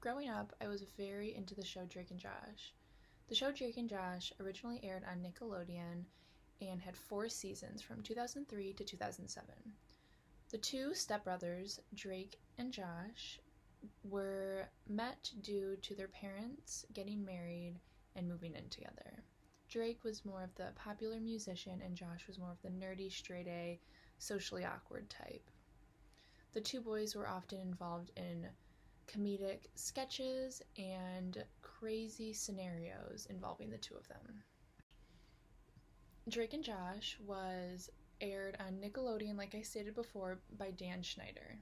Growing up, I was very into the show Drake and Josh. The show Drake and Josh originally aired on Nickelodeon and had 4 seasons from 2003 to 2007. The two stepbrothers, Drake and Josh, were met due to their parents getting married and moving in together. Drake was more of the popular musician and Josh was more of the nerdy, straight-A, socially awkward type. The two boys were often involved in comedic sketches and crazy scenarios involving the two of them. Drake and Josh was aired on Nickelodeon, like I stated before, by Dan Schneider.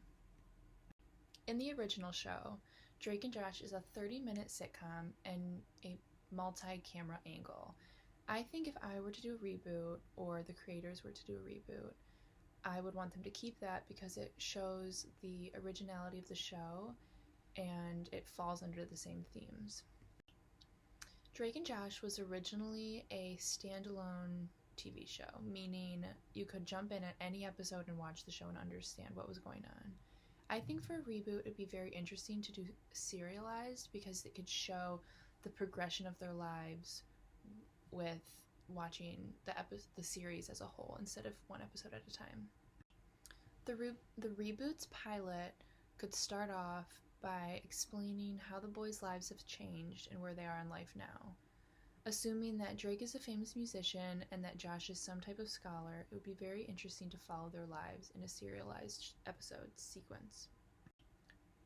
In the original show, Drake and Josh is a 30-minute sitcom and a multi-camera angle. I think if I were to do a reboot, or the creators were to do a reboot, I would want them to keep that because it shows the originality of the show and it falls under the same themes. Drake and Josh was originally a standalone TV show, meaning you could jump in at any episode and watch the show and understand what was going on. I think for a reboot it'd be very interesting to do serialized because it could show the progression of their lives with watching the series as a whole instead of one episode at a time. The reboot's pilot could start off by explaining how the boys' lives have changed and where they are in life now. Assuming that Drake is a famous musician and that Josh is some type of scholar, it would be very interesting to follow their lives in a serialized episode sequence.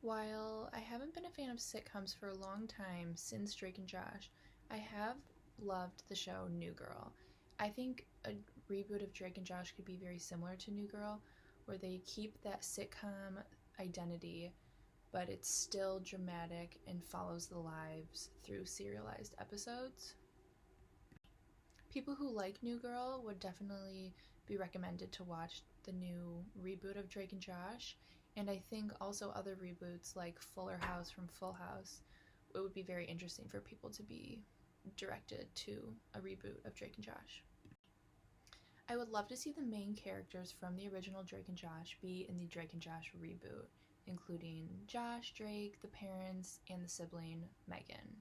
While I haven't been a fan of sitcoms for a long time since Drake and Josh, I have loved the show New Girl. I think a reboot of Drake and Josh could be very similar to New Girl, where they keep that sitcom identity, but it's still dramatic and follows the lives through serialized episodes. People who like New Girl would definitely be recommended to watch the new reboot of Drake and Josh, and I think also other reboots like Fuller House from Full House, it would be very interesting for people to be directed to a reboot of Drake and Josh. I would love to see the main characters from the original Drake and Josh be in the Drake and Josh reboot, including Josh, Drake, the parents, and the sibling, Megan.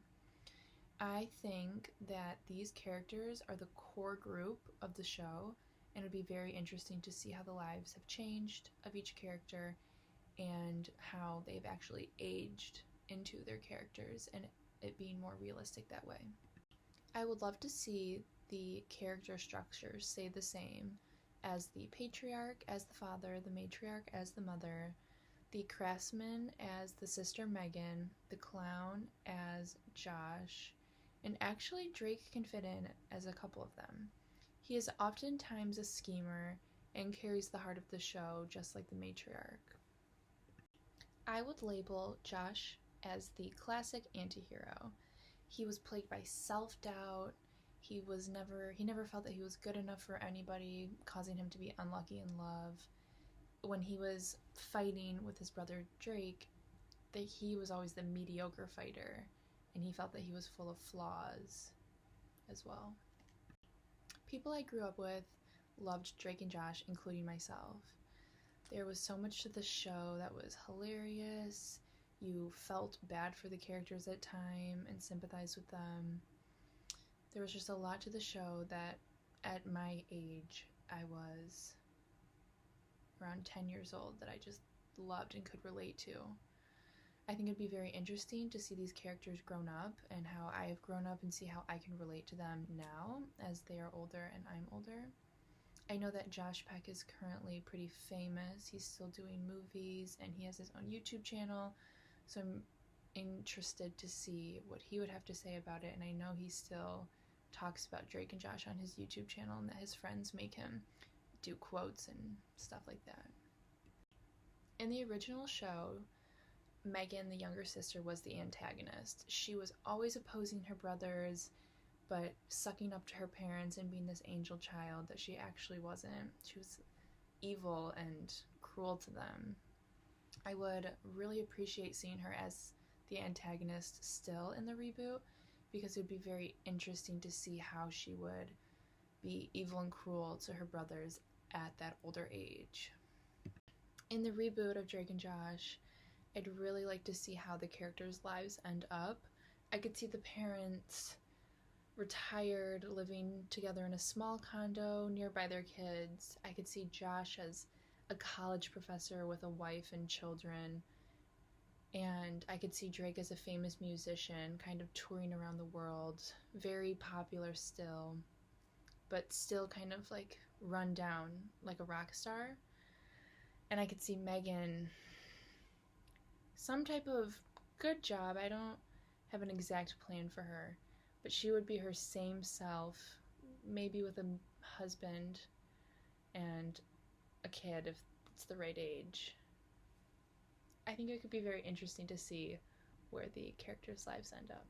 I think that these characters are the core group of the show, and it would be very interesting to see how the lives have changed of each character and how they've actually aged into their characters and it being more realistic that way. I would love to see the character structures stay the same as the patriarch as the father, the matriarch as the mother, the craftsman as the sister Megan, the clown as Josh, and actually Drake can fit in as a couple of them. He is oftentimes a schemer and carries the heart of the show just like the matriarch. I would label Josh as the classic anti-hero. He was plagued by self-doubt. He never felt that he was good enough for anybody, causing him to be unlucky in love. When he was fighting with his brother Drake, he was always the mediocre fighter, and he felt that he was full of flaws as well. People I grew up with loved Drake and Josh, including myself. There was so much to the show that was hilarious. You felt bad for the characters at times and sympathized with them. There was just a lot to the show that at my age, I was around 10 years old, that I just loved and could relate to. I think it'd be very interesting to see these characters grown up and how I have grown up and see how I can relate to them now as they are older and I'm older. I know that Josh Peck is currently pretty famous. He's still doing movies and he has his own YouTube channel, so I'm interested to see what he would have to say about it, and I know he still talks about Drake and Josh on his YouTube channel and that his friends make him do quotes and stuff like that. In the original show, Megan, the younger sister, was the antagonist. She was always opposing her brothers, but sucking up to her parents and being this angel child that she actually wasn't. She was evil and cruel to them. I would really appreciate seeing her as the antagonist still in the reboot, because it would be very interesting to see how she would be evil and cruel to her brothers at that older age. In the reboot of Drake and Josh, I'd really like to see how the characters' lives end up. I could see the parents retired, living together in a small condo nearby their kids. I could see Josh as a college professor with a wife and children. And I could see Drake as a famous musician, kind of touring around the world, very popular still, but still kind of like run down like a rock star. And I could see Megan, some type of good job. I don't have an exact plan for her, but she would be her same self, maybe with a husband and a kid if it's the right age. I think it could be very interesting to see where the characters' lives end up.